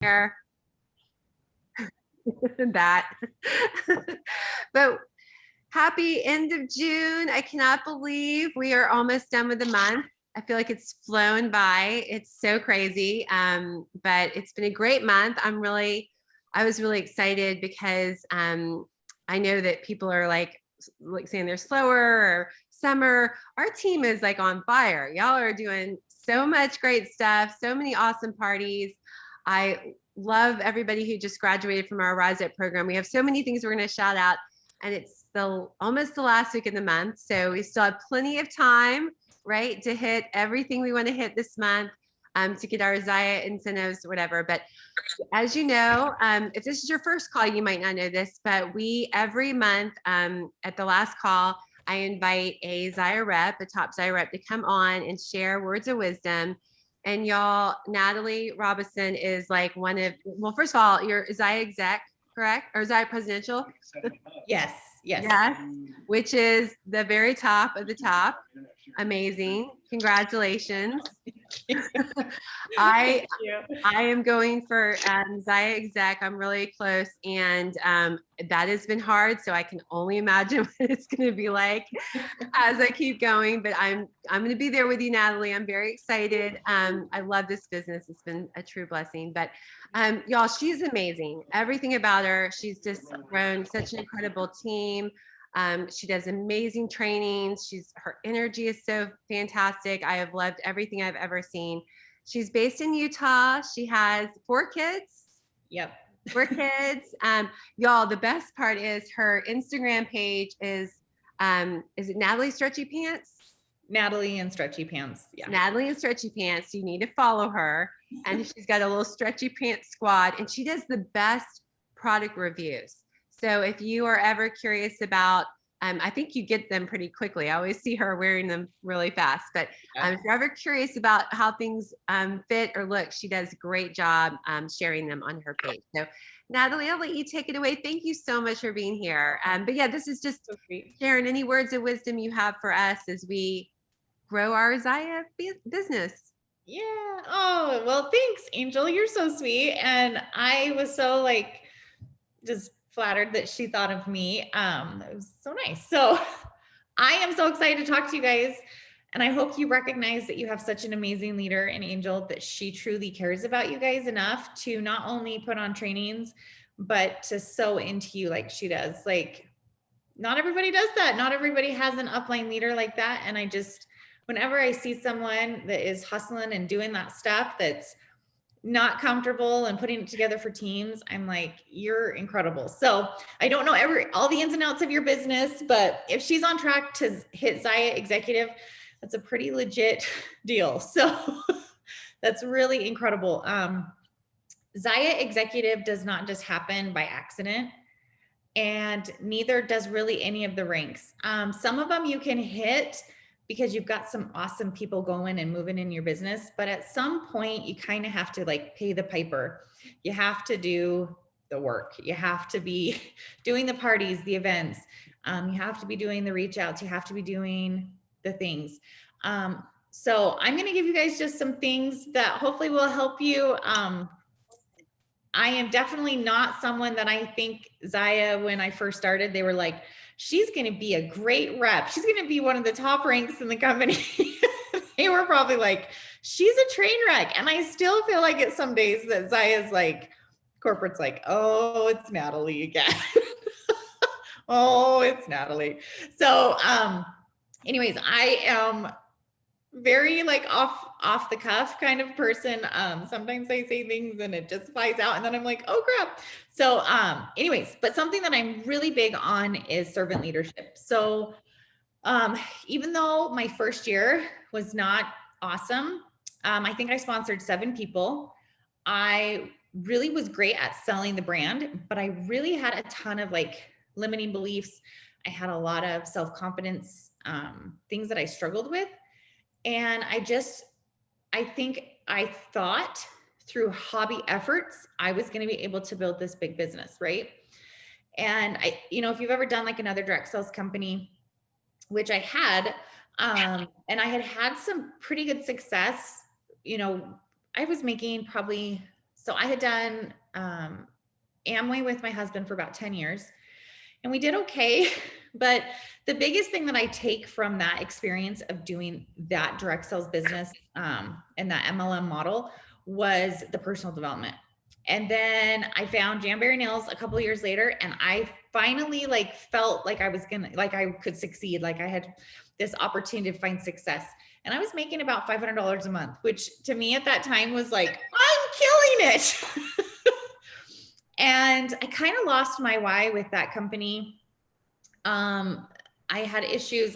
here. That. But happy end of June. I cannot believe we are almost done with the month. I feel like it's flown by. It's so crazy. But it's been a great month. I was really excited because I know that people are like saying they're slower or summer. Our team is like on fire. Y'all are doing so much great stuff, so many awesome parties. I love everybody who just graduated from our Rise Up program. We have so many things we're going to shout out, and it's almost the last week of the month. So we still have plenty of time, right, to hit everything we want to hit this month, to get our Zyia incentives, whatever. But as you know, if this is your first call, you might not know this, but we every month at the last call, I invite a Zyia rep, a top Zyia rep, to come on and share words of wisdom. And y'all, Natalie Robison is like well, first of all, you're Zyia exec, correct? Or Zyia presidential? Yes. Yes, which is the very top of the top. Amazing. Congratulations. I am going for Zyia exec. I'm really close, and that has been hard. So I can only imagine what it's going to be like as I keep going. But I'm going to be there with you, Natalie. I'm very excited. I love this business. It's been a true blessing. But y'all, she's amazing. Everything about her. She's just grown such an incredible team. She does amazing trainings. Her energy is so fantastic. I have loved everything I've ever seen. She's based in Utah. She has 4 kids. Yep. 4 kids. Y'all, the best part is her Instagram page is it Natalie Stretchy Pants? Natalie and Stretchy Pants. Yeah. Natalie and Stretchy Pants. You need to follow her. And she's got a little Stretchy Pants squad, and she does the best product reviews. So if you are ever curious about, I think you get them pretty quickly. I always see her wearing them really fast. But if you're ever curious about how things fit or look, she does a great job sharing them on her page. So Natalie, I'll let you take it away. Thank you so much for being here. But yeah, this is just sharing any words of wisdom you have for us as we grow our Zyia business. Yeah. Oh, well, thanks, Angel. You're so sweet. And I was so just flattered that she thought of me. It was so nice. So I am so excited to talk to you guys. And I hope you recognize that you have such an amazing leader in Angel, that she truly cares about you guys enough to not only put on trainings, but to sow into you like she does. Like, not everybody does that. Not everybody has an upline leader like that. And whenever I see someone that is hustling and doing that stuff that's not comfortable and putting it together for teams, I'm like, you're incredible. So I don't know all the ins and outs of your business, but if she's on track to hit Zyia executive, that's a pretty legit deal. So that's really incredible. Zyia executive does not just happen by accident, and neither does really any of the ranks. Some of them you can hit because you've got some awesome people going and moving in your business. But at some point, you kind of have to pay the piper. You have to do the work. You have to be doing the parties, the events. You have to be doing the reach outs. You have to be doing the things. So I'm going to give you guys just some things that hopefully will help you. I am definitely not someone that I think Zyia, when I first started, they were like, she's going to be a great rep. She's going to be one of the top ranks in the company. They were probably like, she's a train wreck. And I still feel like it some days that Zyia's corporate's like, oh, it's Natalie again. Oh, it's Natalie. So anyways, I am very off the cuff kind of person. Sometimes I say things and it just flies out, and then I'm like, oh crap. So anyways, but something that I'm really big on is servant leadership. So even though my first year was not awesome, I think I sponsored 7 people. I really was great at selling the brand, but I really had a ton of limiting beliefs. I had a lot of self-confidence, things that I struggled with. And I think I thought through hobby efforts, I was going to be able to build this big business, right? And if you've ever done another direct sales company, which I had, and I had some pretty good success, I was making probably So I had done Amway with my husband for about 10 years, and we did okay. But the biggest thing that I take from that experience of doing that direct sales business and that MLM model was the personal development. And then I found Jamberry Nails a couple of years later, and I finally like felt like I was gonna, like I could succeed, like I had this opportunity to find success. And I was making about $500 a month, which to me at that time was like, I'm killing it. And I kind of lost my why with that company. I had issues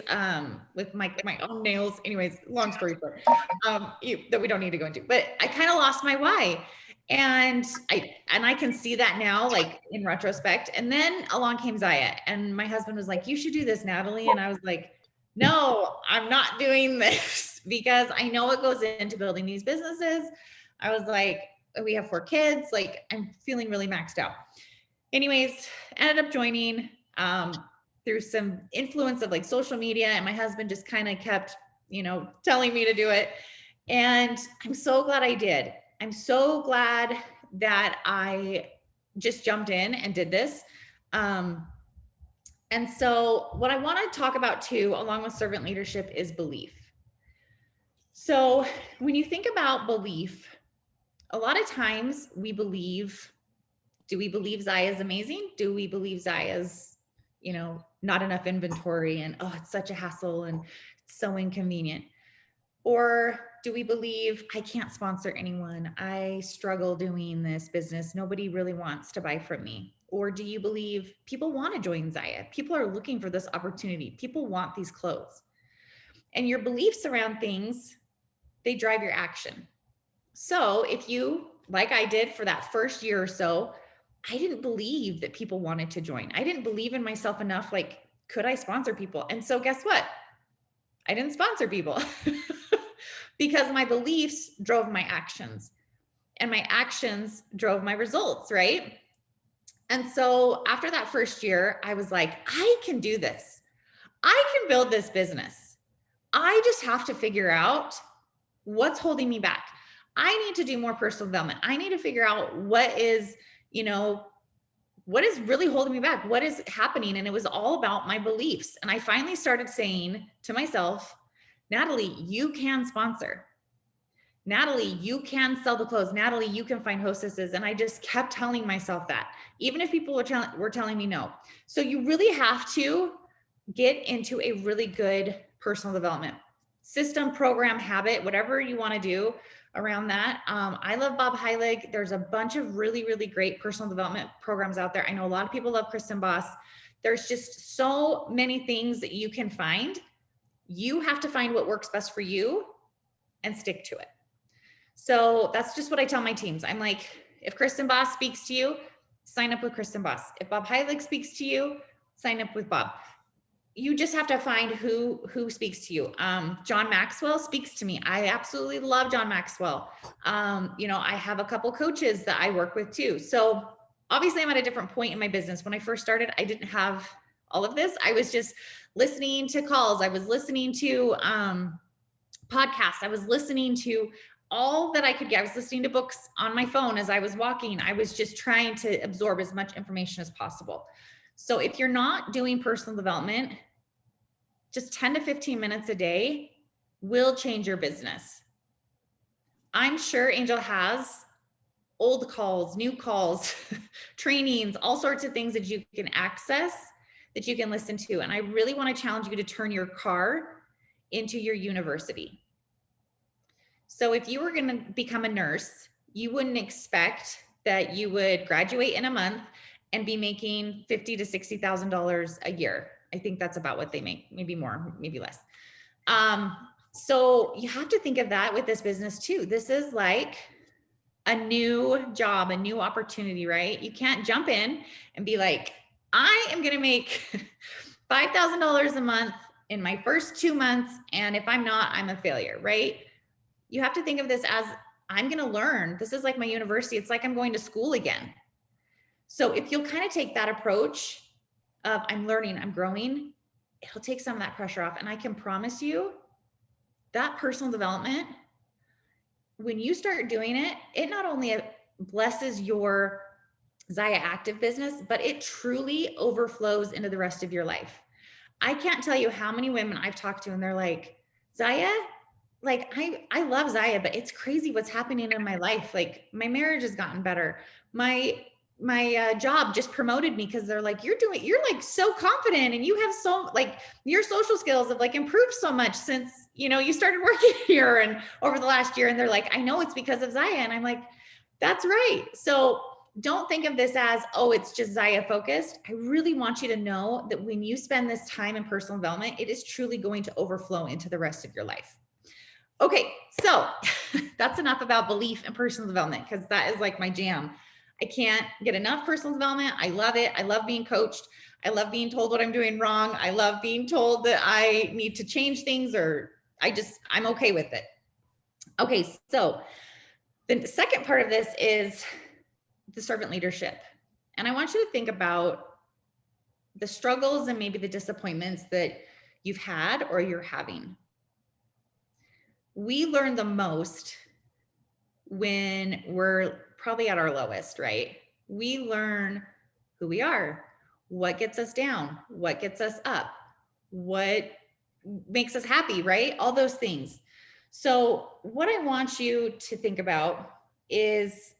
with my own nails. Anyways, long story short, that we don't need to go into. But I kind of lost my why, and I can see that now, like in retrospect. And then along came Zyia, and my husband was like, "You should do this, Natalie," and I was like, "No, I'm not doing this," because I know what goes into building these businesses. I was like, we have 4 kids, like I'm feeling really maxed out. Anyways, ended up joining through some influence of like social media, and my husband just kind of kept, telling me to do it. And I'm so glad I did. I'm so glad that I just jumped in and did this. And so what I want to talk about too, along with servant leadership, is belief. So when you think about belief, a lot of times we believe, do we believe Zyia is amazing? Do we believe Zyia is, not enough inventory and, oh, it's such a hassle and it's so inconvenient? Or do we believe I can't sponsor anyone? I struggle doing this business. Nobody really wants to buy from me. Or do you believe people want to join Zyia? People are looking for this opportunity. People want these clothes. And your beliefs around things, they drive your action. So if you, like I did for that first year or so, I didn't believe that people wanted to join. I didn't believe in myself enough. Like, could I sponsor people? And so guess what? I didn't sponsor people because my beliefs drove my actions, and my actions drove my results, right? And so after that first year, I was like, I can do this. I can build this business. I just have to figure out what's holding me back. I need to do more personal development. I need to figure out what is really holding me back? What is happening? And it was all about my beliefs. And I finally started saying to myself, Natalie, you can sponsor. Natalie, you can sell the clothes. Natalie, you can find hostesses. And I just kept telling myself that, even if people were telling me no. So you really have to get into a really good personal development system, program, habit, whatever you want to do around that. I love Bob Heilig. There's a bunch of really, really great personal development programs out there. I know a lot of people love Kristen Boss. There's just so many things that you can find. You have to find what works best for you and stick to it. So that's just what I tell my teams. I'm like, if Kristen Boss speaks to you, sign up with Kristen Boss. If Bob Heilig speaks to you, sign up with Bob. You just have to find who speaks to you. John Maxwell speaks to me. I absolutely love John Maxwell. I have a couple coaches that I work with too. So obviously I'm at a different point in my business. When I first started, I didn't have all of this. I was just listening to calls. I was listening to podcasts. I was listening to all that I could get. I was listening to books on my phone as I was walking. I was just trying to absorb as much information as possible. So if you're not doing personal development, just 10 to 15 minutes a day will change your business. I'm sure Angel has old calls, new calls, trainings, all sorts of things that you can access, that you can listen to. And I really want to challenge you to turn your car into your university. So if you were going to become a nurse, you wouldn't expect that you would graduate in a month and be making $50,000 to $60,000 a year. I think that's about what they make, maybe more, maybe less. So you have to think of that with this business too. This is like a new job, a new opportunity, right? You can't jump in and be like, I am going to make $5,000 a month in my first 2 months. And if I'm not, I'm a failure, right? You have to think of this as, I'm going to learn. This is like my university. It's like I'm going to school again. So if you'll kind of take that approach of I'm learning, I'm growing, it'll take some of that pressure off. And I can promise you that personal development, when you start doing it, it not only blesses your Zyia Active business, but it truly overflows into the rest of your life. I can't tell you how many women I've talked to and they're like, Zyia, like I love Zyia, but it's crazy what's happening in my life. Like my marriage has gotten better. My job just promoted me because they're like, you're like so confident and you have so like your social skills have like improved so much since, you know, you started working here and over the last year. And they're like, I know it's because of Zyia. And I'm like, that's right. So don't think of this as, oh, it's just Zyia focused. I really want you to know that when you spend this time in personal development, it is truly going to overflow into the rest of your life. Okay, so that's enough about belief and personal development because that is like my jam. I can't get enough personal development. I love it. I love being coached. I love being told what I'm doing wrong. I love being told that I need to change things or I'm okay with it. Okay, so the second part of this is the servant leadership. And I want you to think about the struggles and maybe the disappointments that you've had or you're having. We learn the most when we're probably at our lowest, right? We learn who we are, what gets us down, what gets us up, what makes us happy, right? All those things. So, what I want you to think about is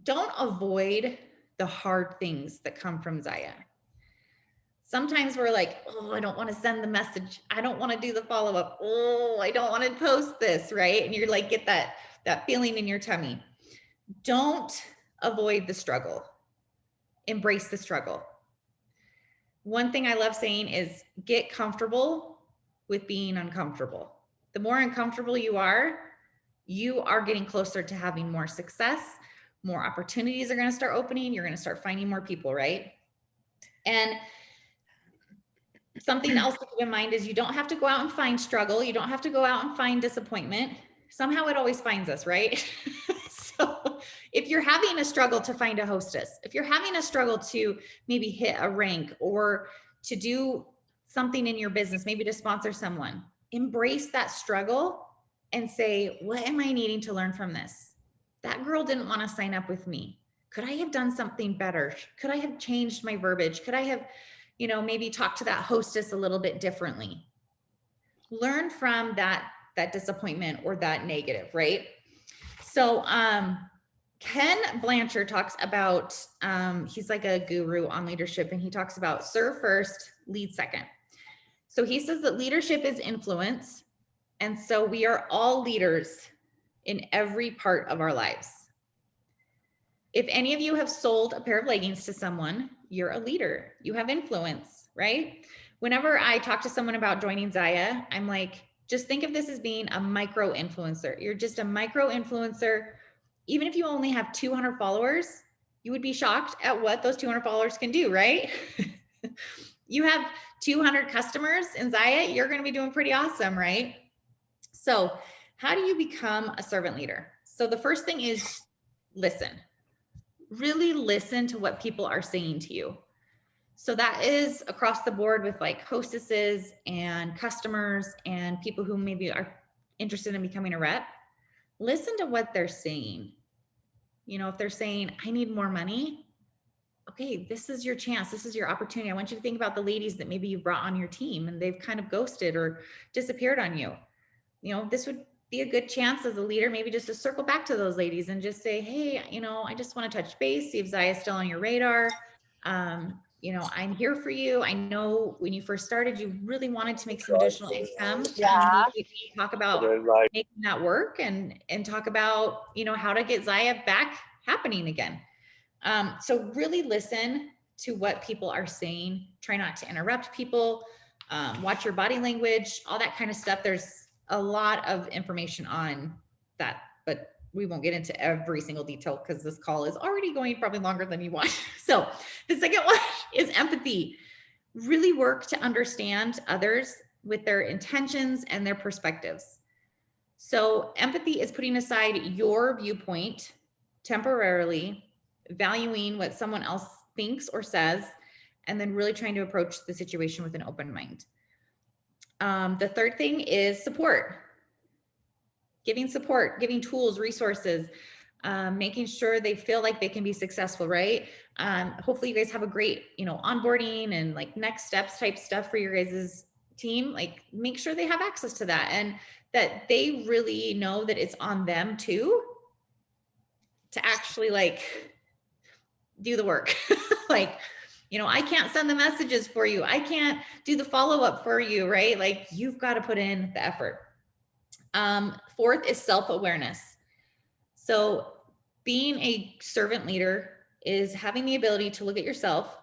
don't avoid the hard things that come from Zyia. Sometimes we're like, oh, I don't want to send the message. I don't want to do the follow up. Oh, I don't want to post this, right? And you're like, get that feeling in your tummy. Don't avoid the struggle. Embrace the struggle. One thing I love saying is get comfortable with being uncomfortable. The more uncomfortable you are getting closer to having more success. More opportunities are going to start opening. You're going to start finding more people, right? And something else to keep in mind is you don't have to go out and find struggle. You don't have to go out and find disappointment. Somehow it always finds us, right? So if you're having a struggle to find a hostess, if you're having a struggle to maybe hit a rank or to do something in your business, maybe to sponsor someone, embrace that struggle and say, what am I needing to learn from this? That girl didn't want to sign up with me. Could I have done something better? Could I have changed my verbiage? Could I have, maybe talk to that hostess a little bit differently? Learn from that disappointment or that negative, right? So Ken Blanchard talks about, he's like a guru on leadership, and he talks about serve first, lead second. So he says that leadership is influence. And so we are all leaders in every part of our lives. If any of you have sold a pair of leggings to someone, you're a leader. You have influence, right? Whenever I talk to someone about joining Zyia, I'm like, just think of this as being a micro influencer. You're just a micro influencer. Even if you only have 200 followers, you would be shocked at what those 200 followers can do, right? You have 200 customers in Zyia, you're going to be doing pretty awesome, right? So how do you become a servant leader? So the first thing is listen. Really listen to what people are saying to you. So that is across the board with like hostesses and customers and people who maybe are interested in becoming a rep. Listen to what they're saying. If they're saying, I need more money, okay, this is your chance. This is your opportunity. I want you to think about the ladies that maybe you brought on your team and they've kind of ghosted or disappeared on you. This would be a good chance as a leader, maybe just to circle back to those ladies and just say, hey, I just want to touch base, see if Zyia is still on your radar. I'm here for you. I know when you first started, you really wanted to make some additional income. Yeah. We talk about making that work and talk about, how to get Zyia back happening again. So really listen to what people are saying. Try not to interrupt people. Watch your body language, all that kind of stuff. There's a lot of information on that, but we won't get into every single detail because this call is already going probably longer than you want. So the second one is empathy. Really work to understand others with their intentions and their perspectives. So empathy is putting aside your viewpoint temporarily, valuing what someone else thinks or says, and then really trying to approach the situation with an open mind. The third thing is support. Giving support, giving tools, resources, making sure they feel like they can be successful, right? Hopefully you guys have a great, onboarding and like next steps type stuff for your guys' team. Like make sure they have access to that and that they really know that it's on them too to actually like do the work. Like, I can't send the messages for you. I can't do the follow-up for you, right? Like you've got to put in the effort. Fourth is self-awareness. So being a servant leader is having the ability to look at yourself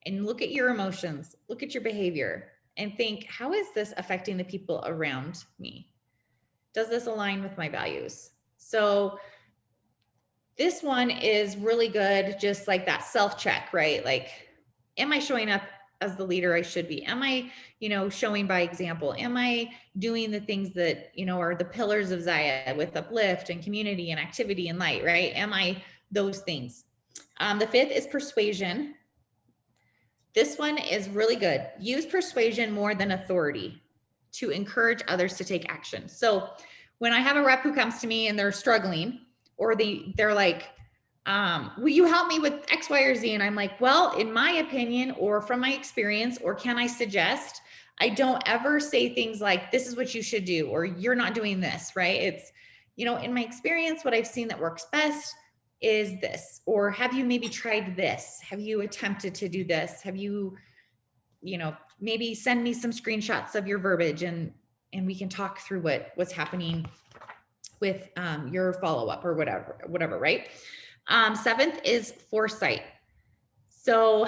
and look at your emotions, look at your behavior, and think, how is this affecting the people around me? Does this align with my values? So this one is really good, just like that self-check, right? Like, am I showing up as the leader I should be? Am I, showing by example? Am I doing the things that, are the pillars of Zyia with uplift and community and activity and light, right? Am I those things? The fifth is persuasion. This one is really good. Use persuasion more than authority to encourage others to take action. So when I have a rep who comes to me and they're struggling, or they're like, will you help me with X, Y, or Z? And I'm like, well, in my opinion, or from my experience, or can I suggest? I don't ever say things like, this is what you should do, or you're not doing this, right? It's, in my experience, what I've seen that works best is this, or have you maybe tried this? Have you attempted to do this? Have you, maybe send me some screenshots of your verbiage and we can talk through what's happening with your follow-up or whatever, right? Seventh is foresight. So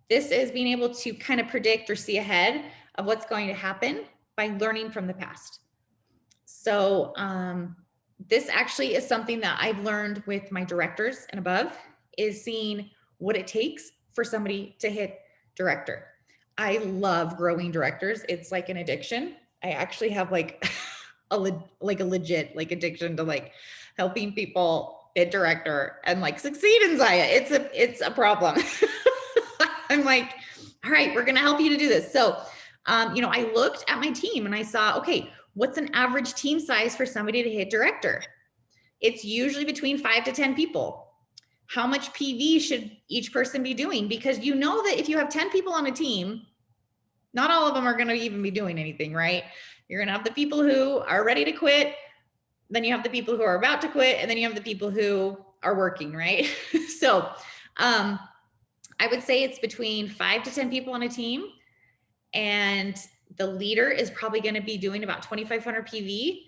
this is being able to kind of predict or see ahead of what's going to happen by learning from the past. So this actually is something that I've learned with my directors and above, is seeing what it takes for somebody to hit director. I love growing directors. It's like an addiction. I actually have like a legit like addiction to like helping people hit director and like succeed in Zyia. It's a problem. I'm like, all right, we're going to help you to do this. So, I looked at my team and I saw, okay, what's an average team size for somebody to hit director? It's usually between 5 to 10 people. How much PV should each person be doing? Because that if you have 10 people on a team, not all of them are going to even be doing anything, right? You're going to have the people who are ready to quit. Then you have the people who are about to quit. And then you have the people who are working, right? So I would say it's between 5 to 10 people on a team. And the leader is probably going to be doing about 2,500 PV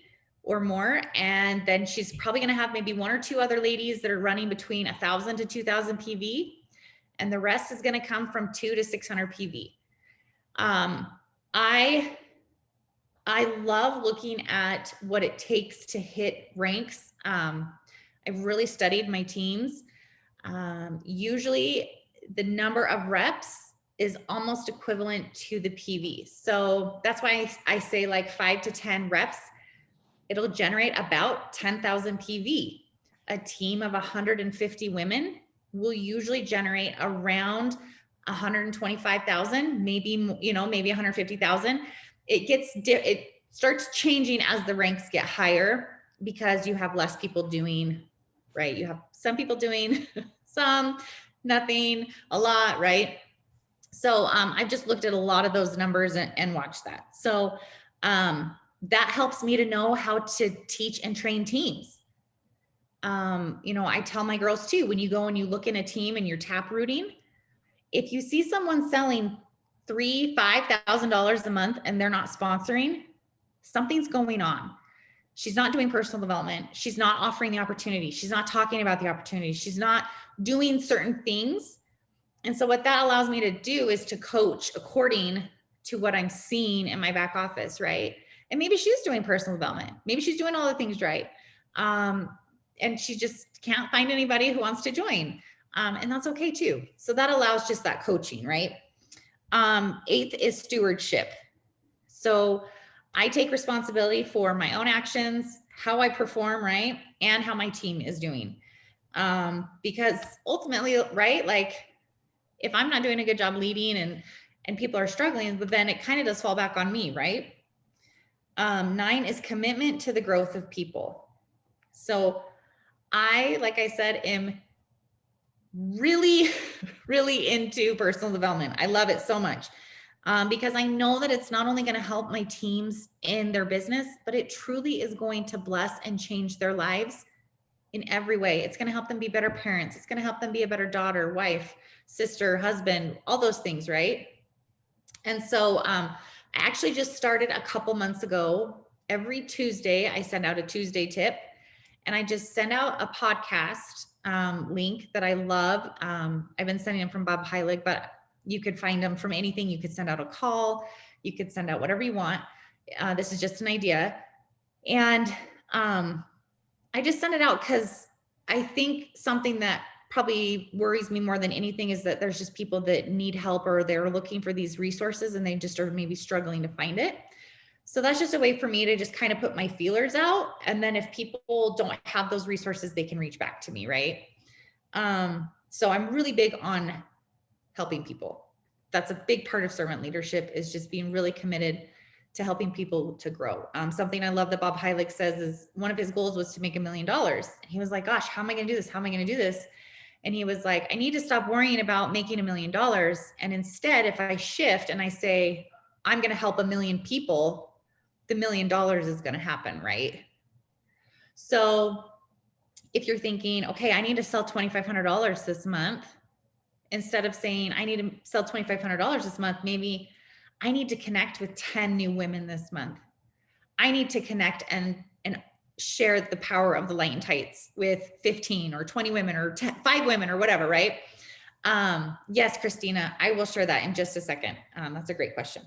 or more. And then she's probably going to have maybe 1 or 2 other ladies that are running between 1,000 to 2,000 PV. And the rest is going to come from 2 to 600 PV. I love looking at what it takes to hit ranks. I've really studied my teams. Usually the number of reps is almost equivalent to the PV. So that's why I say like 5 to 10 reps, it'll generate about 10,000 PV. A team of 150 women will usually generate around 125,000, maybe 150,000. It starts changing as the ranks get higher because you have less people doing, right? You have some people doing some, nothing, a lot, right? So I've just looked at a lot of those numbers and watched that. So that helps me to know how to teach and train teams. I tell my girls too, when you go and you look in a team and you're tap rooting, if you see someone selling $3,000-$5,000 a month and they're not sponsoring, something's going on. She's not doing personal development. She's not offering the opportunity. She's not talking about the opportunity. She's not doing certain things. And so what that allows me to do is to coach according to what I'm seeing in my back office, right? And maybe she's doing personal development. Maybe she's doing all the things right. And she just can't find anybody who wants to join. And that's okay too. So that allows just that coaching, right? Eighth is stewardship. So I take responsibility for my own actions, how I perform, right? And how my team is doing. Because ultimately, right? Like if I'm not doing a good job leading and people are struggling, but then it kind of does fall back on me, right? 9 is commitment to the growth of people. So like I said, am really, really into personal development. I love it so much. Because I know that it's not only going to help my teams in their business, but it truly is going to bless and change their lives in every way. It's going to help them be better parents. It's going to help them be a better daughter, wife, sister, husband, all those things, right? And so I actually just started a couple months ago. Every Tuesday, I send out a Tuesday tip, and I just send out a podcast link that I love. I've been sending them from Bob Heilig, but you could find them from anything. You could send out a call. You could send out whatever you want. This is just an idea. And I just send it out because I think something that probably worries me more than anything is that there's just people that need help, or they're looking for these resources and they just are maybe struggling to find it. So that's just a way for me to just kind of put my feelers out. And then if people don't have those resources, they can reach back to me, right? So I'm really big on helping people. That's a big part of servant leadership, is just being really committed to helping people to grow. Something I love that Bob Heilig says is one of his goals was to make $1 million. And he was like, gosh, how am I going to do this? How am I going to do this? And he was like, I need to stop worrying about making $1 million. And instead, if I shift and I say, I'm going to help 1 million people, the $1 million is going to happen, right? So if you're thinking, okay, I need to sell $2,500 this month, instead of saying I need to sell $2,500 this month, maybe I need to connect with 10 new women this month. I need to connect and share the power of the light and tights with 15 or 20 women or 5 women or whatever, right? Yes, Christina, I will share that in just a second. That's a great question.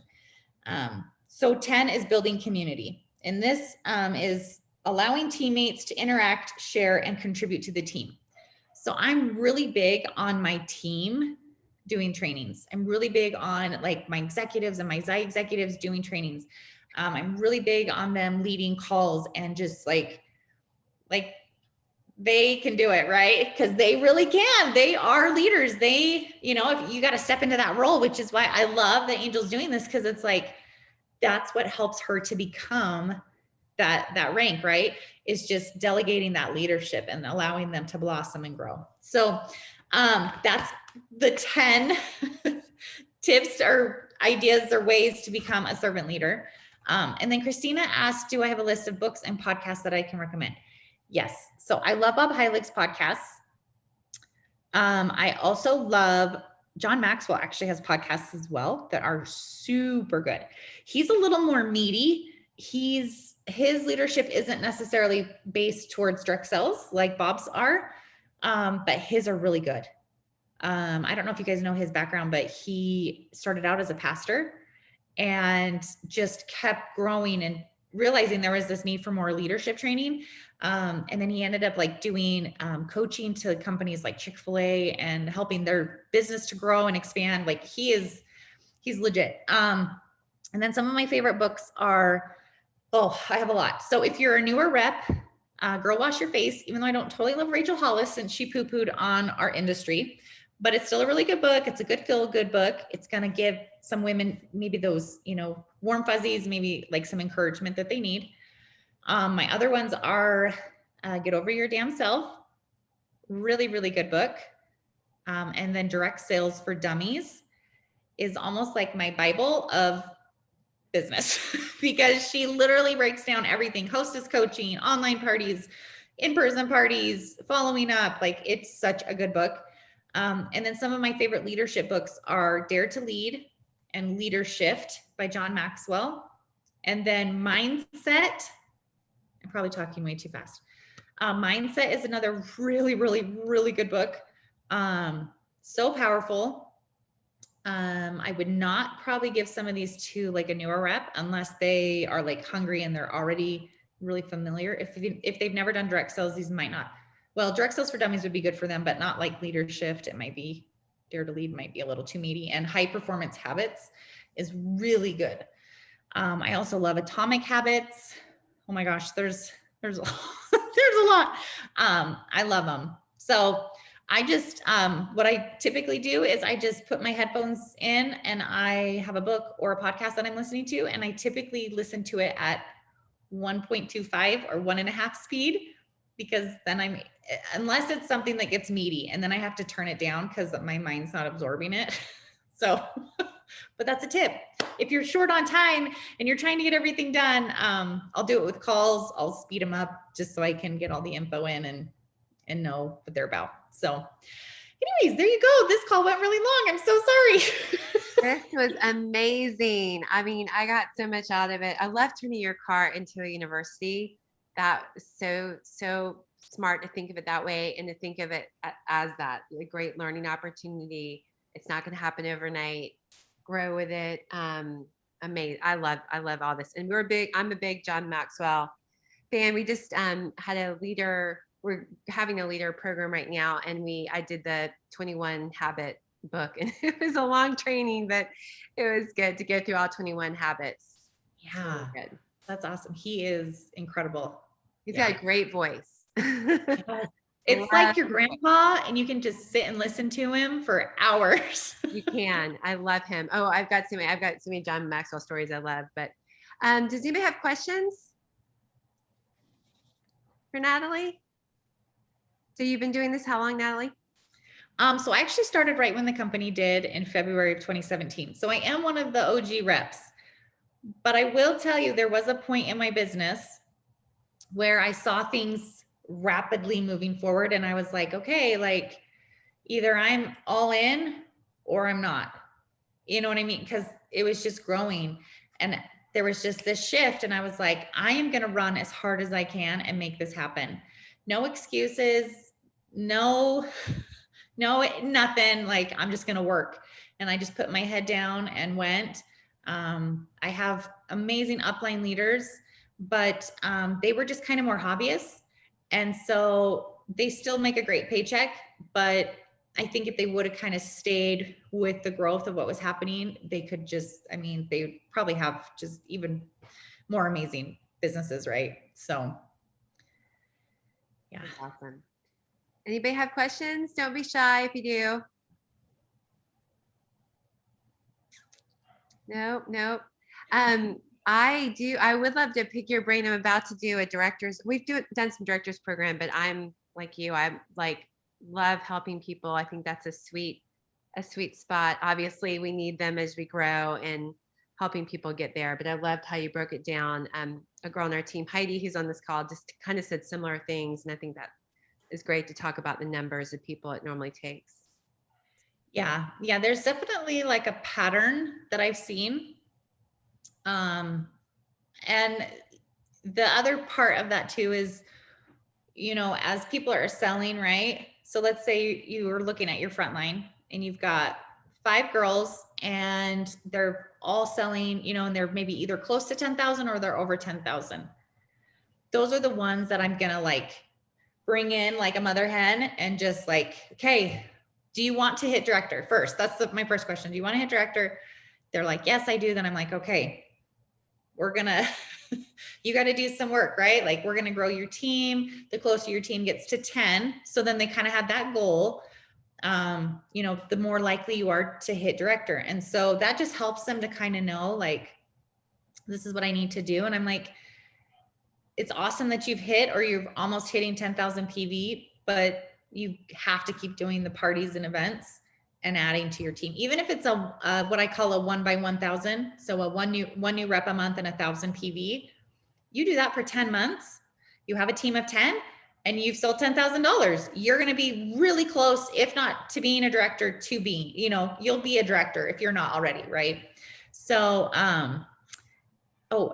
So 10 is building community. And this is allowing teammates to interact, share, and contribute to the team. So I'm really big on my team doing trainings. I'm really big on like my executives and my Zyia executives doing trainings. I'm really big on them leading calls and just like they can do it, right? Because they really can. They are leaders. They, if you got to step into that role, which is why I love that Angel's doing this, because it's like, that's what helps her to become that rank, right? Is just delegating that leadership and allowing them to blossom and grow. So that's the 10 tips or ideas or ways to become a servant leader. And then Christina asked, do I have a list of books and podcasts that I can recommend? Yes. So I love Bob Heilig's podcasts. I also love John Maxwell actually has podcasts as well that are super good. He's a little more meaty. His leadership isn't necessarily based towards direct sales like Bob's are, but his are really good. I don't know if you guys know his background, but he started out as a pastor and just kept growing and realizing there was this need for more leadership training. And then he ended up like doing coaching to companies like Chick-fil-A and helping their business to grow and expand. Like he's legit. And then some of my favorite books are, I have a lot. So if you're a newer rep, Girl Wash Your Face, even though I don't totally love Rachel Hollis since she poo-pooed on our industry, but it's still a really good book. It's a good feel-good book. It's going to give some women maybe those, warm fuzzies, maybe like some encouragement that they need. My other ones are Get Over Your Damn Self. Really, really good book. And then Direct Sales for Dummies is almost like my Bible of business because she literally breaks down everything: hostess coaching, online parties, in-person parties, following up. Like it's such a good book. And then some of my favorite leadership books are Dare to Lead and Leader Shift by John Maxwell. And then Mindset. I'm probably talking way too fast. Mindset is another really, really, really good book. So powerful. I would not probably give some of these to like a newer rep unless they are like hungry and they're already really familiar. If they've never done direct sales, these might not. Well, Direct Sales for Dummies would be good for them, but not like Leader Shift. It might be Dare to Lead, might be a little too meaty. And High Performance Habits is really good. I also love Atomic Habits. Oh my gosh, there's a lot. I love them. So I just, what I typically do is I just put my headphones in and I have a book or a podcast that I'm listening to. And I typically listen to it at 1.25 or 1.5 speed. because then unless it's something that gets meaty, and then I have to turn it down because my mind's not absorbing it. So, but that's a tip. If you're short on time and you're trying to get everything done, I'll do it with calls. I'll speed them up just so I can get all the info in and know what they're about. So anyways, there you go. This call went really long. I'm so sorry. This was amazing. I mean, I got so much out of it. I love turning your car into a university. That was so smart to think of it that way and to think of it as that a great learning opportunity. It's not going to happen overnight. Grow with it. Amazing. I love all this. And I'm a big John Maxwell fan. We just had a leader. We're having a leader program right now, and I did the 21 habit book, and it was a long training, but it was good to go through all 21 habits. Yeah, really good. That's awesome. He is incredible. He's got a great voice. It's like your grandpa, and you can just sit and listen to him for hours. You can. I love him. Oh, I've got so many John Maxwell stories I love. But does anybody have questions for Natalie? So you've been doing this how long, Natalie? So I actually started right when the company did in February of 2017. So I am one of the OG reps, but I will tell you, there was a point in my business where I saw things rapidly moving forward. And I was like, okay, like either I'm all in or I'm not, you know what I mean? Because it was just growing and there was just this shift. And I was like, I am going to run as hard as I can and make this happen. No excuses, no, nothing. Like, I'm just going to work. And I just put my head down and went. I have amazing upline leaders, but they were just kind of more hobbyists. And so they still make a great paycheck, but I think if they would have kind of stayed with the growth of what was happening, they could just, I mean, they probably have just even more amazing businesses, right? So, yeah. That's awesome. Anybody have questions? Don't be shy if you do. Nope. I would love to pick your brain. I'm about to do a director's. We've done some director's program, but I'm like you. I'm like love helping people. I think that's a sweet spot. Obviously, we need them as we grow and helping people get there. But I loved how you broke it down. A girl on our team, Heidi, who's on this call, just kind of said similar things, and I think that is great to talk about the numbers of people it normally takes. Yeah. There's definitely like a pattern that I've seen. And the other part of that too is, you know, as people are selling, right? So let's say you are looking at your front line and you've got 5 girls and they're all selling, you know, and they're maybe either close to 10,000 or they're over 10,000. Those are the ones that I'm going to like bring in like a mother hen and just like, okay, do you want to hit director first? That's my first question. Do you want to hit director? They're like, yes, I do. Then I'm like, okay, we're going to, you got to do some work, right? Like we're going to grow your team. The closer your team gets to 10. So then they kind of have that goal. You know, the more likely you are to hit director. And so that just helps them to kind of know, like, this is what I need to do. And I'm like, it's awesome that you've hit, or you're almost hitting 10,000 PV, but you have to keep doing the parties and events and adding to your team. Even if it's what I call a 1 by 1,000. So a one new rep a month and 1,000 PV, you do that for 10 months. You have a team of 10 and you've sold $10,000. You're going to be really close, if not to being a director, to being, you know, you'll be a director if you're not already. Right. So,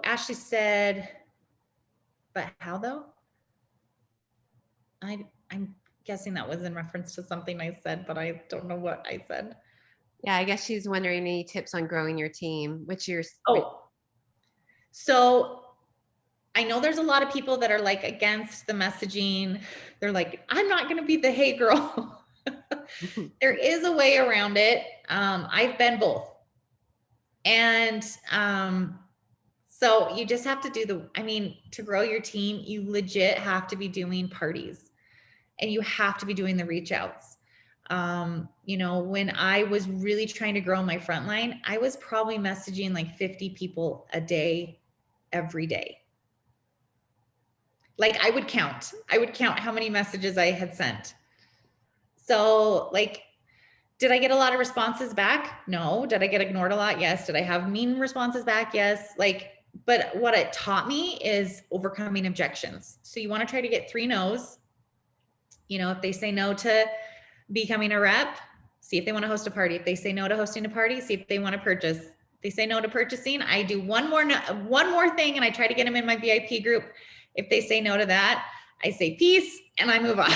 Ashley said, but how though? I'm guessing that was in reference to something I said, but I don't know what I said. Yeah, I guess she's wondering any tips on growing your team. So I know there's a lot of people that are like against the messaging. They're like, I'm not going to be the hey girl. There is a way around it. I've been both. And so you just have to do to grow your team, you legit have to be doing parties and you have to be doing the reach outs. You know, when I was really trying to grow my frontline, I was probably messaging like 50 people a day, every day. Like I would count how many messages I had sent. So like, did I get a lot of responses back? No. Did I get ignored a lot? Yes. Did I have mean responses back? Yes. Like, but what it taught me is overcoming objections. So you want to try to get 3 no's. You know, if they say no to becoming a rep, see if they want to host a party. If they say no to hosting a party, see if they want to purchase. If they say no to purchasing, I do one more thing and I try to get them in my VIP group. If they say no to that, I say peace and I move on.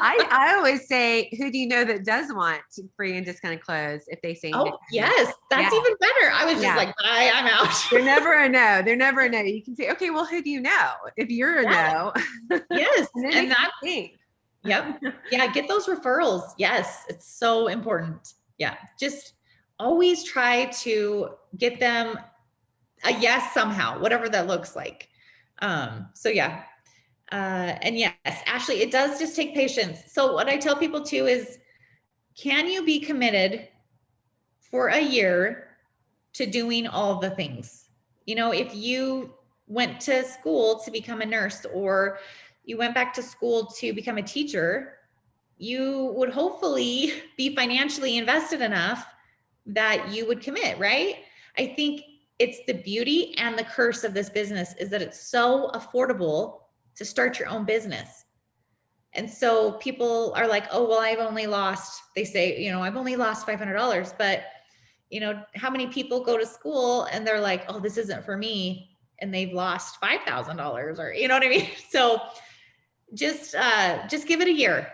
I always say, who do you know that does want free and discounted clothes if they say no? Oh, yes. That's even better. I was just like, bye, I'm out. They're never a no. They're never a no. You can say, okay, well, who do you know? If you're a no. Yes. and that's think. Yep. Yeah. Get those referrals. Yes. It's so important. Yeah. Just always try to get them a yes somehow, whatever that looks like. So yeah. And yes, Ashley, it does just take patience. So what I tell people too is, can you be committed for a year to doing all the things? You know, if you went to school to become a nurse or you went back to school to become a teacher, you would hopefully be financially invested enough that you would commit, right? I think it's the beauty and the curse of this business is that it's so affordable to start your own business. And so people are like, oh, well, I've only lost, they say, you know, I've only lost $500, but you know, how many people go to school and they're like, oh, this isn't for me. And they've lost $5,000 or, you know what I mean? So just give it a year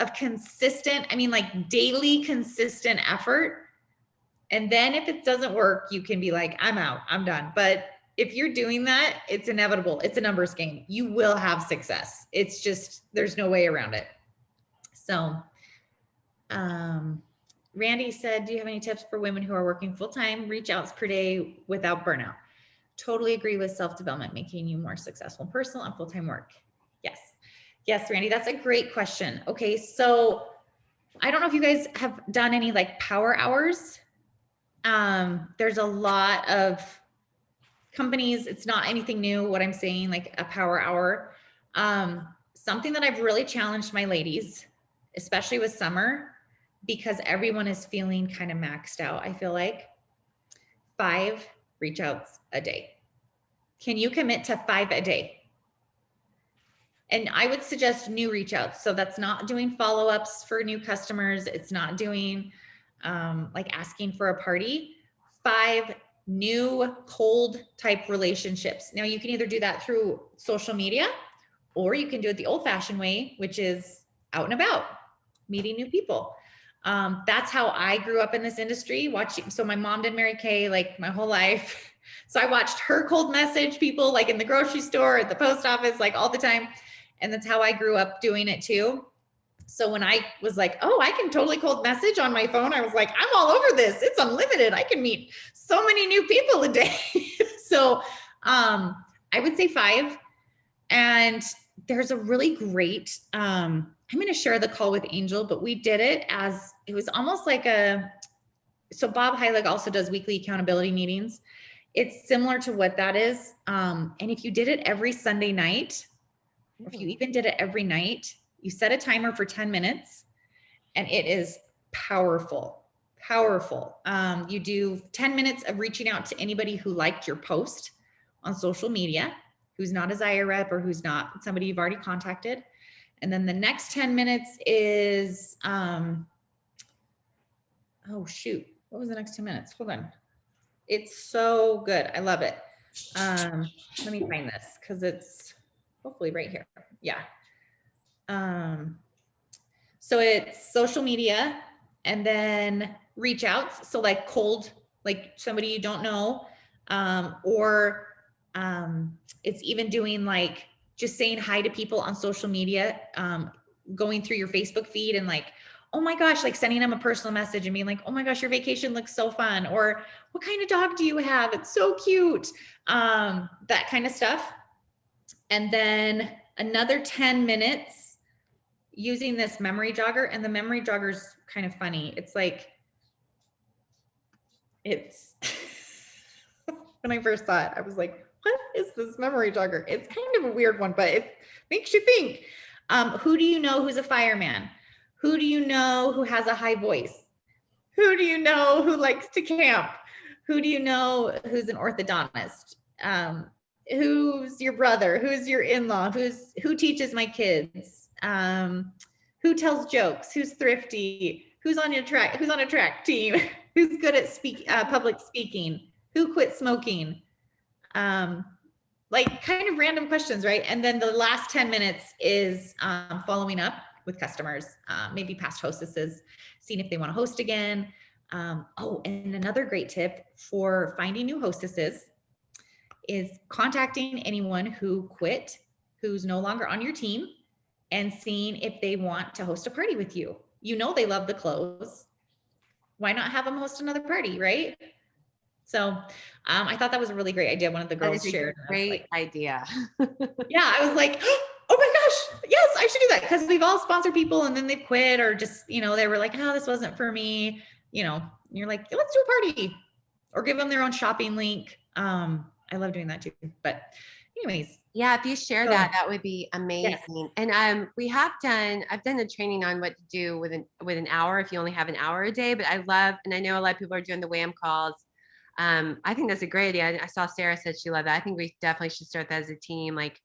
of consistent, I mean, like daily consistent effort. And then if it doesn't work, you can be like, I'm out, I'm done. But if you're doing that, it's inevitable. It's a numbers game. You will have success. It's just, there's no way around it. So, Randy said, do you have any tips for women who are working full-time reach outs per day without burnout? Totally agree with self-development, making you more successful in personal and full-time work. Yes. Yes, Randy, that's a great question. Okay. So I don't know if you guys have done any like power hours. There's a lot of companies. It's not anything new. What I'm saying, like a power hour, something that I've really challenged my ladies, especially with summer, because everyone is feeling kind of maxed out. I feel like 5 reach outs a day. Can you commit to 5 a day? And I would suggest new reach outs. So that's not doing follow-ups for new customers. It's not doing like asking for a party. 5 new cold type relationships. Now you can either do that through social media or you can do it the old fashioned way, which is out and about, meeting new people. That's how I grew up in this industry watching. So my mom did Mary Kay like my whole life. So I watched her cold message people like in the grocery store, at the post office, like all the time. And that's how I grew up doing it too. So when I was like, oh, I can totally cold message on my phone, I was like, I'm all over this. It's unlimited. I can meet so many new people a day. So I would say 5. And there's a really great, I'm going to share the call with Angel, but we did it as, it was almost like so Bob Heilig also does weekly accountability meetings. It's similar to what that is. And if you did it every Sunday night, or if you even did it every night, you set a timer for 10 minutes and it is powerful. You do 10 minutes of reaching out to anybody who liked your post on social media, who's not a Zyia rep or who's not somebody you've already contacted. And then the next 10 minutes is, oh shoot, what was the next 10 minutes? Hold on. It's so good. I love it. Let me find this because it's hopefully right here. Yeah. So it's social media and then reach outs. So like cold, like somebody you don't know, or it's even doing like just saying hi to people on social media, going through your Facebook feed and like, oh my gosh, like sending them a personal message and being like, oh my gosh, your vacation looks so fun. Or what kind of dog do you have? It's so cute. That kind of stuff. And then another 10 minutes using this memory jogger, and the memory jogger's kind of funny. It's like, it's when I first saw it, I was like, what is this memory jogger? It's kind of a weird one, but it makes you think. Who do you know who's a fireman? Who do you know who has a high voice? Who do you know who likes to camp? Who do you know who's an orthodontist? Who's your brother? Who's your in-law? Who teaches my kids? Who tells jokes? Who's thrifty? Who's on a track team? Who's good at public speaking? Who quit smoking? Like kind of random questions, right? And then the last 10 minutes is following up with customers, maybe past hostesses, seeing if they want to host again. Oh, and another great tip for finding new hostesses is contacting anyone who quit, who's no longer on your team, and seeing if they want to host a party with you. You know they love the clothes. Why not have them host another party, right? So I thought that was a really great idea. One of the girls shared. Great idea. Yeah, I was like, oh my gosh, yes, I should do that, because we've all sponsored people and then they've quit, or just, you know, they were like, oh, this wasn't for me. You know, you're like, let's do a party, or give them their own shopping link. I love doing that too. But anyways. Yeah, if you share that, that would be amazing. Yes. And I've done a training on what to do with an hour if you only have an hour a day. But I love, and I know a lot of people are doing the WAM calls. I think that's a great idea. I saw Sarah said she loved that. I think we definitely should start that as a team. Like,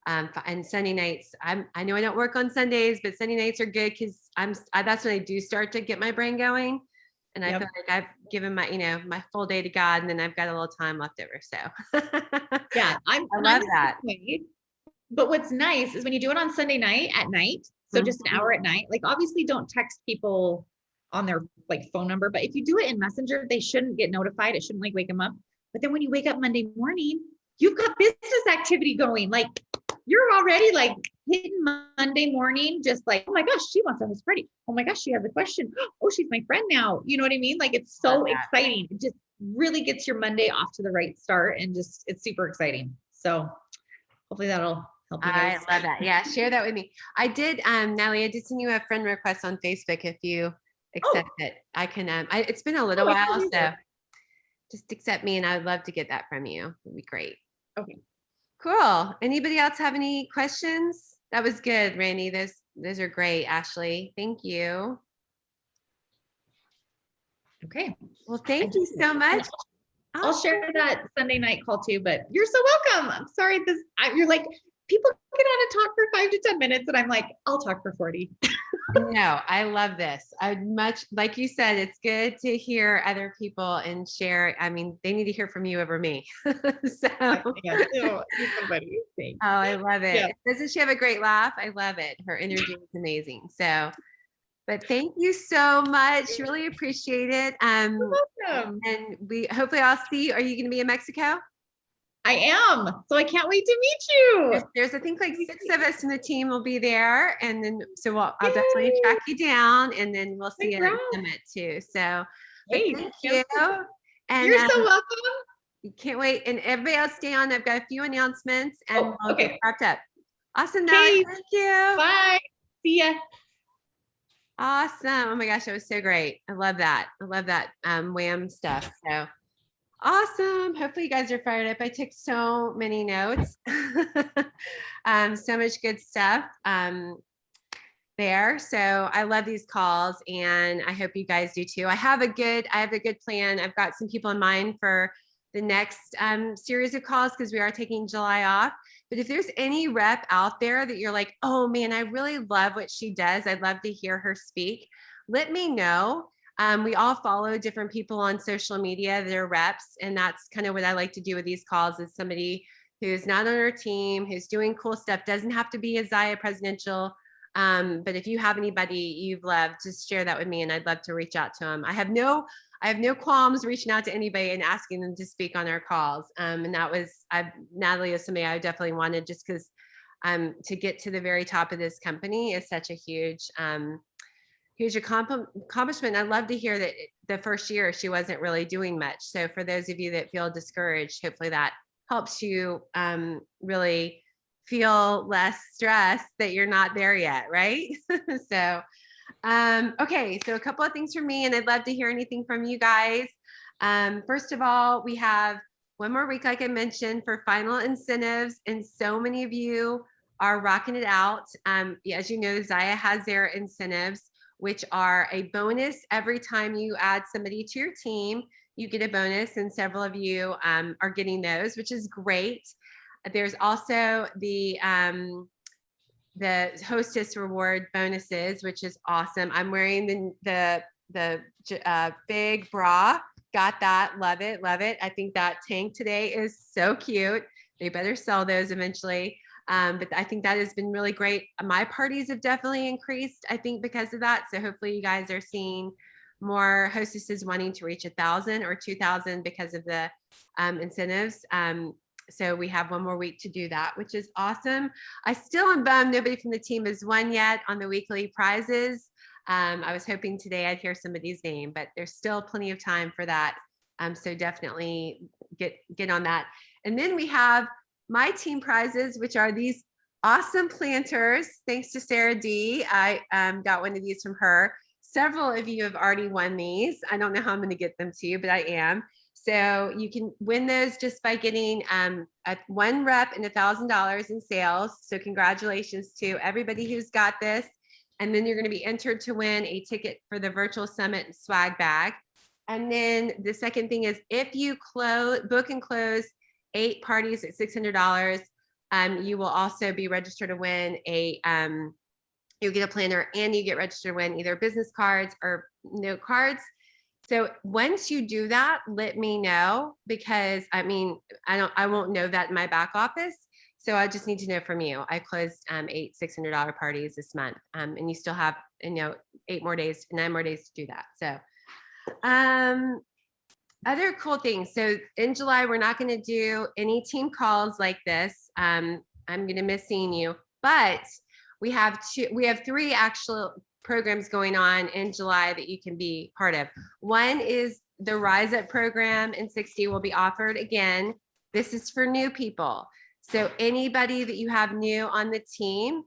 and Sunday nights, I know I don't work on Sundays, but Sunday nights are good because that's when I do start to get my brain going. And I feel like I've given my full day to God, and then I've got a little time left over. So yeah, I love that. But what's nice is when you do it on Sunday night at night, so just an hour at night, like obviously don't text people on their like phone number, but if you do it in Messenger, they shouldn't get notified. It shouldn't like wake them up. But then when you wake up Monday morning, you've got business activity going. Like you're already like hitting Monday morning, just like, oh my gosh, she wants to host a party. Oh my gosh, she has a question. Oh, she's my friend now. You know what I mean? Like it's so exciting. It just really gets your Monday off to the right start, and just it's super exciting. So hopefully that'll help you guys. I love that. Yeah, share that with me. I did, Natalie, I did send you a friend request on Facebook. If you accept it, I can. It's been a little while, so just accept me, and I'd love to get that from you. It'd be great. Okay. Cool. Anybody else have any questions? That was good, Randy. Those are great, Ashley. Thank you. Okay. Well, thank you so much. I'll share that Sunday night call too, but you're so welcome. I'm sorry. You're like, people get on to talk for 5 to 10 minutes, and I'm like, I'll talk for 40. No, I love this. I'd much, like you said, it's good to hear other people and share. I mean, they need to hear from you over me. So, yeah, you're somebody. Oh, I love it. Yeah. Doesn't she have a great laugh? I love it. Her energy is amazing. So, but thank you so much. Really appreciate it. You're welcome. And hopefully I'll see you. Are you going to be in Mexico? I am. So I can't wait to meet you. There's I think like 6 of us in the team will be there. And then, so I'll definitely track you down, and then we'll see you at the summit too. So thank you. And you're so welcome. You can't wait. And everybody else stay on. I've got a few announcements, and we'll get wrapped up. Awesome. Natalie, thank you. Bye. See ya. Awesome. Oh my gosh, that was so great. I love that. I love that WAM stuff. So awesome. Hopefully you guys are fired up. I took so many notes. So much good stuff there. So I love these calls, and I hope you guys do too. I have a good plan. I've got some people in mind for the next series of calls, because we are taking July off. But if there's any rep out there that you're like, oh man, I really love what she does, I'd love to hear her speak, let me know. We all follow different people on social media that are reps, and that's kind of what I like to do with these calls, is somebody who's not on our team, who's doing cool stuff. Doesn't have to be a Zyia presidential, but if you have anybody you've loved, just share that with me, and I'd love to reach out to them. I have no qualms reaching out to anybody and asking them to speak on our calls. And that was, Natalie is somebody I definitely wanted, just because to get to the very top of this company is such a huge accomplishment. I'd love to hear that the first year she wasn't really doing much. So for those of you that feel discouraged, hopefully that helps you really feel less stressed that you're not there yet, right? So okay, so a couple of things from me, and I'd love to hear anything from you guys. First of all, we have one more week, like I mentioned, for final incentives. And so many of you are rocking it out. As you know, Zyia has their incentives, which are a bonus every time you add somebody to your team. You get a bonus, and several of you are getting those, which is great. There's also the hostess reward bonuses, which is awesome. I'm wearing the big bra. Got that. Love it. Love it. I think that tank today is so cute. They better sell those eventually. But I think that has been really great. My parties have definitely increased, I think, because of that. So hopefully you guys are seeing more hostesses wanting to reach 1,000 or 2,000 because of the incentives. So we have one more week to do that, which is awesome. I still am bummed nobody from the team has won yet on the weekly prizes. I was hoping today I'd hear somebody's name, but there's still plenty of time for that. So definitely get on that. And then we have my team prizes, which are these awesome planters. Thanks to Sarah D. I got one of these from her. Several of you have already won these. I don't know how I'm going to get them to you, but I am. So you can win those just by getting one rep and $1,000 in sales. So congratulations to everybody who's got this. And then you're going to be entered to win a ticket for the virtual summit and swag bag. And then the second thing is if you book and close 8 parties at $600, you will also be registered to win you'll get a planner, and you get registered to win either business cards or note cards. So once you do that, let me know, because I won't know that in my back office. So I just need to know from you. I closed 8 $600 parties this month, and you still have 9 more days to do that. So other cool things. So in July, we're not going to do any team calls like this. I'm going to miss seeing you, but we have 3 actual programs going on in July that you can be part of. One is the Rise Up program in 60 will be offered again. This is for new people. So anybody that you have new on the team,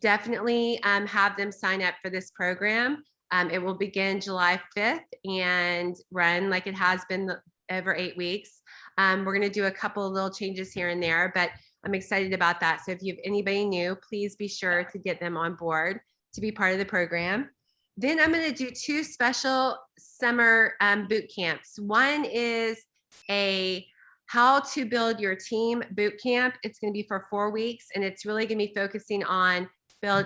definitely have them sign up for this program. It will begin July 5th and run like it has been over 8 weeks. We're going to do a couple of little changes here and there, but I'm excited about that. So if you have anybody new, please be sure to get them on board to be part of the program. Then I'm going to do 2 special summer boot camps. One is a how to build your team boot camp. It's going to be for 4 weeks, and it's really going to be focusing on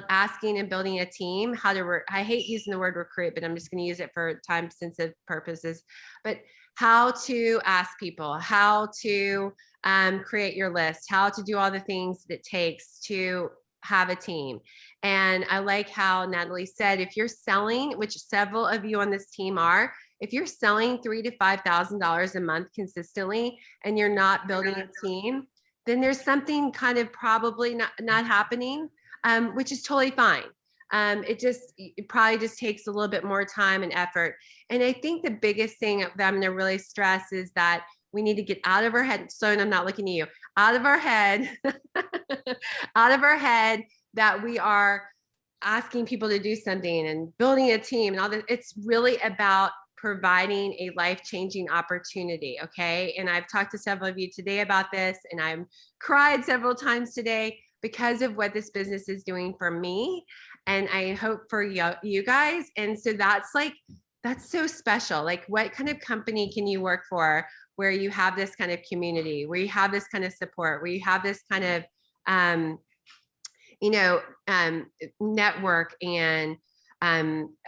asking and building a team. I hate using the word recruit, but I'm just going to use it for time sensitive purposes. But how to ask people, how to create your list, how to do all the things that it takes to have a team. And I like how Natalie said, if you're selling, which several of you on this team are, if you're selling $3,000 to $5,000 a month consistently and you're not building a team, then there's something kind of probably not happening, which is totally fine. It probably just takes a little bit more time and effort. And I think the biggest thing that I'm going to really stress is that we need to get out of our head. So, and I'm not looking at you, out of our head, out of our head that we are asking people to do something and building a team and all that. It's really about providing a life-changing opportunity. Okay. And I've talked to several of you today about this, and I've cried several times today because of what this business is doing for me. And I hope for you guys. And so that's so special. Like, what kind of company can you work for where you have this kind of community, where you have this kind of support, where you have this kind of, network and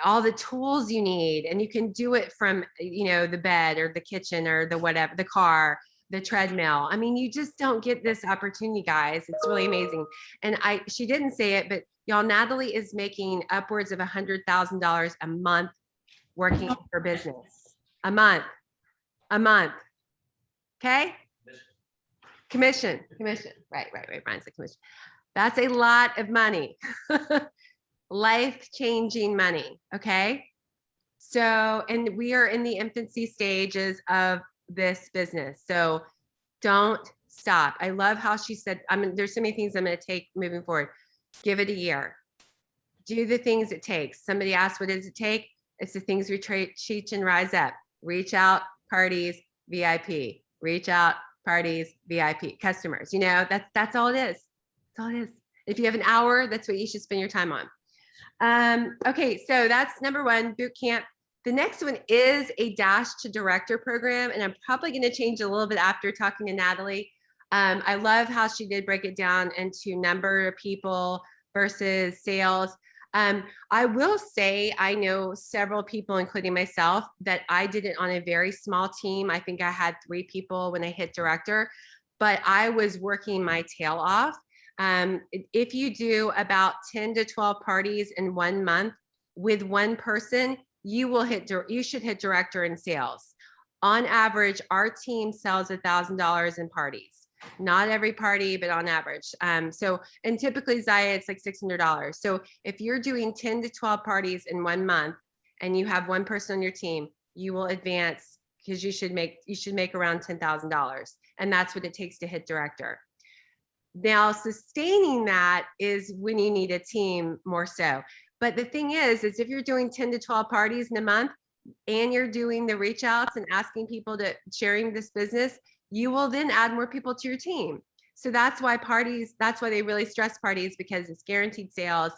all the tools you need, and you can do it from, the bed or the kitchen or the whatever, the car, the treadmill. I mean, you just don't get this opportunity, guys. It's really amazing. And she didn't say it, but y'all, Natalie is making upwards of $100,000 a month working for business. A month. Okay. Commission. Right. Brian's a commission. That's a lot of money. Life-changing money. Okay. So, and we are in the infancy stages of this business. So don't stop. I love how she said, there's so many things I'm going to take moving forward. Give it a year. Do the things it takes. Somebody asked, what does it take? It's the things we teach and Rise Up. Reach out, parties, VIP. reach out, parties, VIP, customers. You know, that's all it is. That's all it is. If you have an hour, that's what you should spend your time on. Okay, so that's number one, boot camp. The next one is a Dash to Director program, and I'm probably going to change a little bit after talking to Natalie. I love how she did break it down into number of people versus sales. I will say I know several people, including myself, that I did it on a very small team. I think I had 3 people when I hit director, but I was working my tail off. If you do about 10 to 12 parties in 1 month with one person, you should hit director in sales. On average, our team sells $1,000 in parties. Not every party, but on average. And typically Zyia, it's like $600. So if you're doing 10 to 12 parties in 1 month and you have one person on your team, you will advance because you should make around $10,000. And that's what it takes to hit director. Now, sustaining that is when you need a team more so. But the thing is if you're doing 10 to 12 parties in a month and you're doing the reach outs and asking people to sharing this business, you will then add more people to your team. So that's why they really stress parties, because it's guaranteed sales,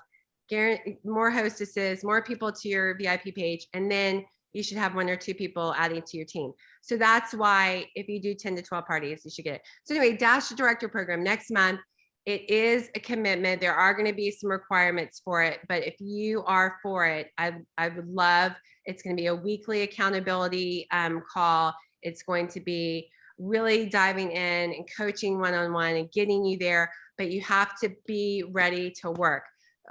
more hostesses, more people to your VIP page, and then you should have 1 or 2 people adding to your team. So that's why if you do 10 to 12 parties, you should get it. So anyway, Dash to Director program next month. It is a commitment. There are going to be some requirements for it, but if you are for it, I would love, it's going to be a weekly accountability call. It's going to be really diving in and coaching one-on-one and getting you there, but you have to be ready to work.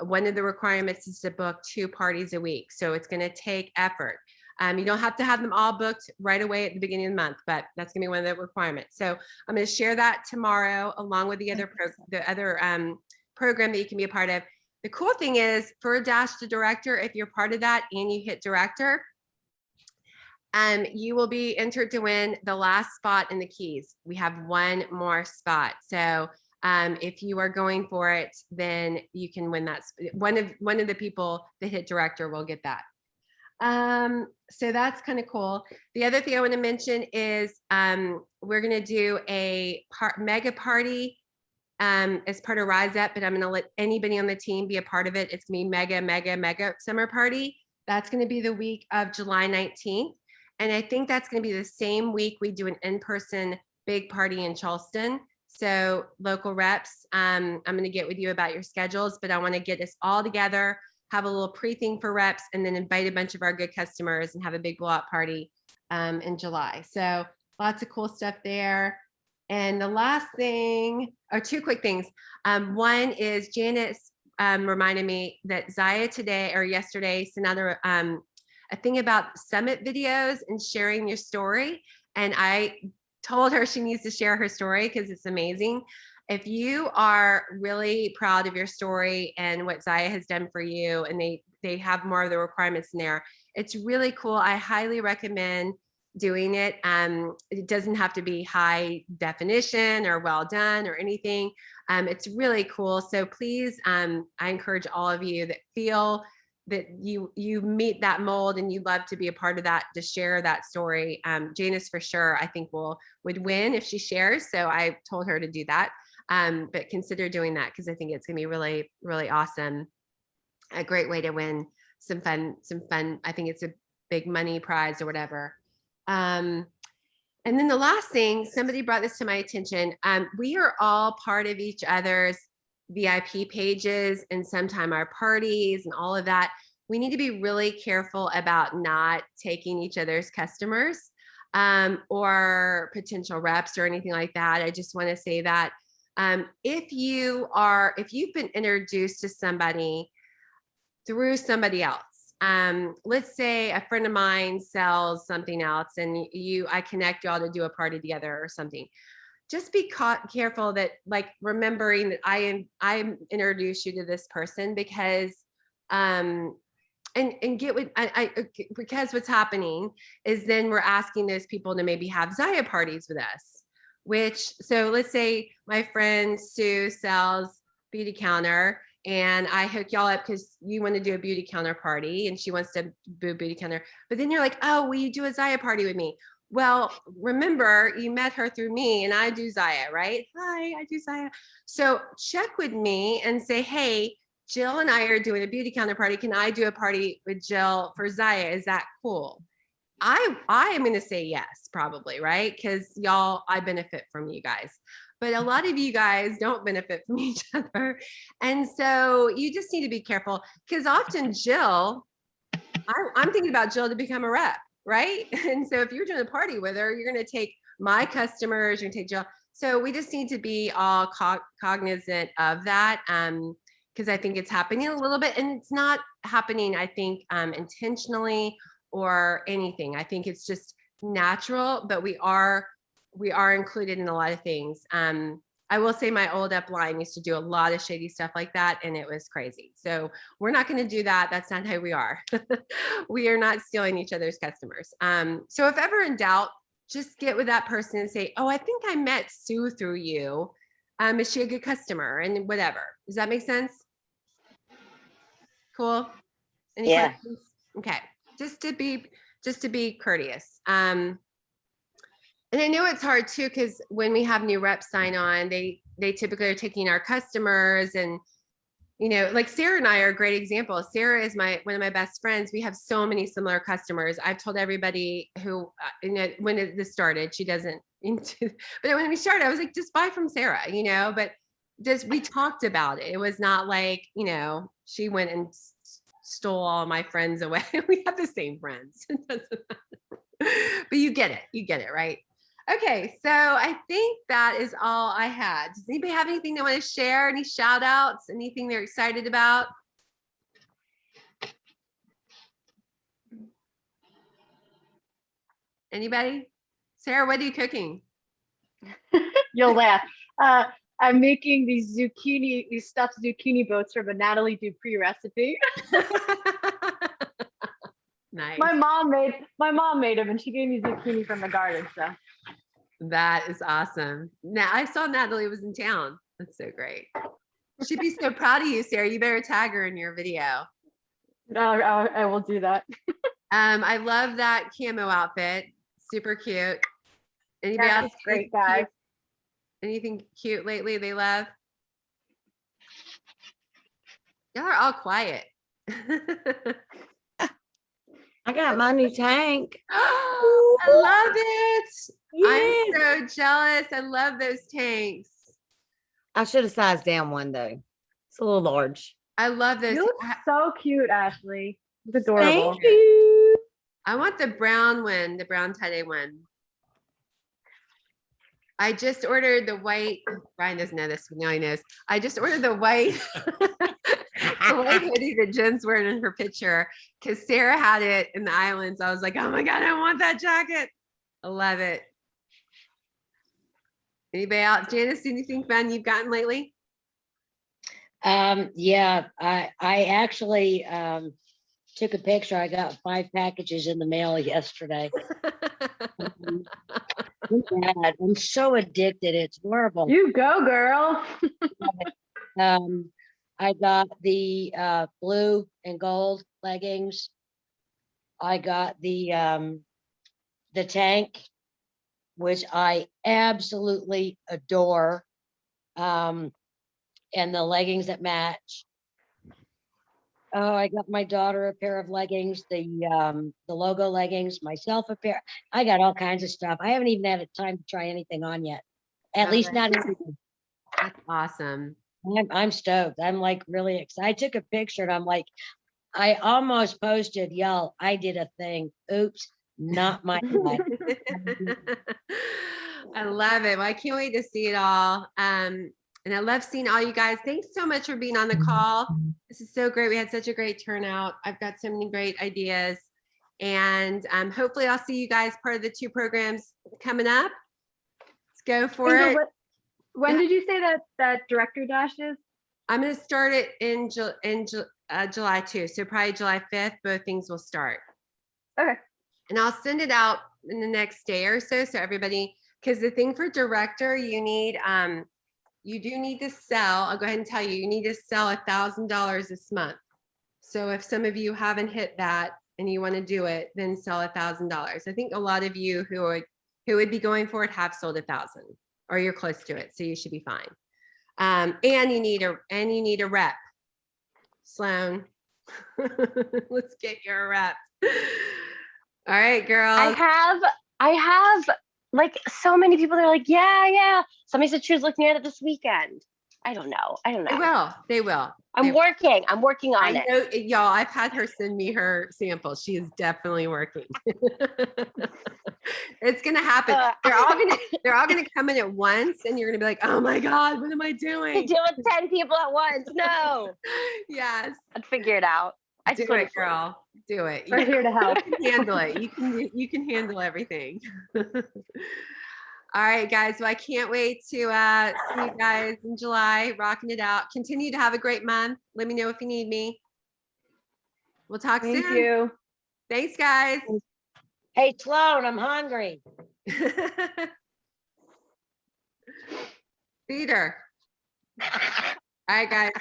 One of the requirements is to book 2 parties a week. So it's going to take effort. You don't have to have them all booked right away at the beginning of the month, but that's gonna be one of the requirements. So I'm gonna share that tomorrow along with the other program that you can be a part of. The cool thing is for a Dash to Director, if you're part of that and you hit director, you will be entered to win the last spot in the keys. We have 1 more spot. So if you are going for it, then you can win that. One of the people that hit director will get that. So that's kind of cool. The other thing I want to mention is we're going to do a mega party as part of Rise Up, but I'm going to let anybody on the team be a part of it. It's going to be mega summer party. That's going to be the week of July 19th. And I think that's going to be the same week we do an in-person big party in Charleston. So local reps, I'm going to get with you about your schedules, but I want to get us all together, have a little pre-thing for reps, and then invite a bunch of our good customers and have a big blowout party in July. So lots of cool stuff there. And the last thing, or 2 quick things. One is Janice reminded me that Zyia today or yesterday sent out a thing about summit videos and sharing your story. And I told her she needs to share her story because it's amazing. If you are really proud of your story and what Zyia has done for you, and they have more of the requirements in there, it's really cool. I highly recommend doing it. It doesn't have to be high definition or well done or anything. It's really cool. So please, I encourage all of you that feel that you meet that mold and you'd love to be a part of that, to share that story. Janice for sure, I think would win if she shares. So I told her to do that. But consider doing that because I think it's gonna be really, really awesome. A great way to win some fun. I think it's a big money prize or whatever. And then the last thing, somebody brought this to my attention. We are all part of each other's VIP pages and sometime our parties and all of that. We need to be really careful about not taking each other's customers or potential reps or anything like that. I just want to say that if you've been introduced to somebody through somebody else, let's say a friend of mine sells something else and I connect y'all to do a party together or something. Just be careful that, like, remembering that I introduced you to this person because and get with because what's happening is then we're asking those people to maybe have Zyia parties with us. So let's say my friend Sue sells beauty counter and I hook y'all up because you want to do a beauty counter party and she wants to do a beauty counter. But then you're like, oh, will you do a Zyia party with me? Well, remember you met her through me and I do Zyia, right? Hi, I do Zyia. So check with me and say, hey, Jill and I are doing a beauty counter party. Can I do a party with Jill for Zyia? Is that cool? I am going to say yes, probably, right? Because y'all, I benefit from you guys. But a lot of you guys don't benefit from each other. And so you just need to be careful because often Jill, I'm thinking about Jill to become a rep, right? And so if you're doing a party with her, you're going to take my customers, you're going to take Jill. So we just need to be all cognizant of that. Because I think it's happening a little bit and it's not happening, I think, intentionally or anything. I think it's just natural, but we are included in a lot of things. I will say my old upline used to do a lot of shady stuff like that, and it was crazy. So we're not going to do that. That's not how we are. We are not stealing each other's customers. So if ever in doubt, just get with that person and say, "Oh, I think I met Sue through you. Is she a good customer?" And whatever. Does that make sense? Cool. Any questions? Okay. Just to be courteous. And I know it's hard too, because when we have new reps sign on, they typically are taking our customers and, you know, like Sarah and I are a great example. Sarah is one of my best friends. We have so many similar customers. I've told everybody who, you know, when this started, she doesn't, but when we started, I was like, just buy from Sarah, you know, but just, we talked about it. It was not like, you know, she went and stole all my friends away. We have the same friends. It doesn't matter. But you get it, right? Okay, so I think that is all I had. Does anybody have anything they want to share? Any shout outs? Anything they're excited about? Anybody? Sarah, what are you cooking? You'll laugh. I'm making these stuffed zucchini boats from a Natalie Dupree recipe. Nice. My mom made them, and she gave me zucchini from the garden. So that is awesome. Now I saw Natalie was in town. That's so great. She'd be so proud of you, Sarah. You better tag her in your video. I will do that. I love that camo outfit. Super cute. Anybody else? Great, guys. Anything cute lately they love? Y'all are all quiet. I got my new tank. I love it. Yes. I'm so jealous. I love those tanks. I should have sized down one though. It's a little large. I love those. You look so cute, Ashley. It's adorable. Thank you. I want the brown one, the brown tie-dye one. I just ordered the white. Brian doesn't know this, but now he knows. I just ordered the white, the white hoodie that Jen's wearing in her picture because Sarah had it in the islands. I was like, oh my God, I want that jacket. I love it. Anybody else? Janice, anything fun you've gotten lately? Yeah, I actually took a picture. I got 5 packages in the mail yesterday. I'm so addicted. It's horrible. You go, girl. I got the blue and gold leggings. I got the tank, which I absolutely adore. And the leggings that match. Oh, I got my daughter a pair of leggings, the logo leggings, myself a pair. I got all kinds of stuff. I haven't even had time to try anything on yet. At least not everything. That's awesome. I'm stoked. I'm like really excited. I took a picture and I'm like, I almost posted, y'all, I did a thing. Oops, not my bad. I love it. Well, I can't wait to see it all. And I love seeing all you guys. Thanks so much for being on the call. This is so great. We had such a great turnout. I've got so many great ideas. And hopefully I'll see you guys part of the 2 programs coming up. Let's go for it. When did you say that director dash is? I'm going to start it in July 2. So probably July 5th, both things will start. Okay. And I'll send it out in the next day or so. So everybody, because the thing for director, you do need to sell. I'll go ahead and tell you, you need to sell $1,000 this month. So if some of you haven't hit that and you want to do it, then sell $1,000. I think a lot of you who would be going for it have sold 1,000, or you're close to it, so you should be fine. And you need a rep, Sloan. Let's get your rep. All right, girls. I have like so many people that are like, yeah. Somebody said she was looking at it this weekend. I don't know. They will. I'm working on I it. know, y'all, I've had her send me her sample. She is definitely working. It's gonna happen. They're all gonna come in at once, and you're gonna be like, oh my God, what am I I doing? deal with 10 people at once. No, Yes. I'd figure it out. I Do it, girl. Do it. We're here to help. You can handle it. You can handle everything. All right, guys. Well, I can't wait to see you guys in July, rocking it out. Continue to have a great month. Let me know if you need me. We'll talk Thank soon. you. Thanks, guys. Hey, Sloan, I'm hungry. Feed her. All right, guys.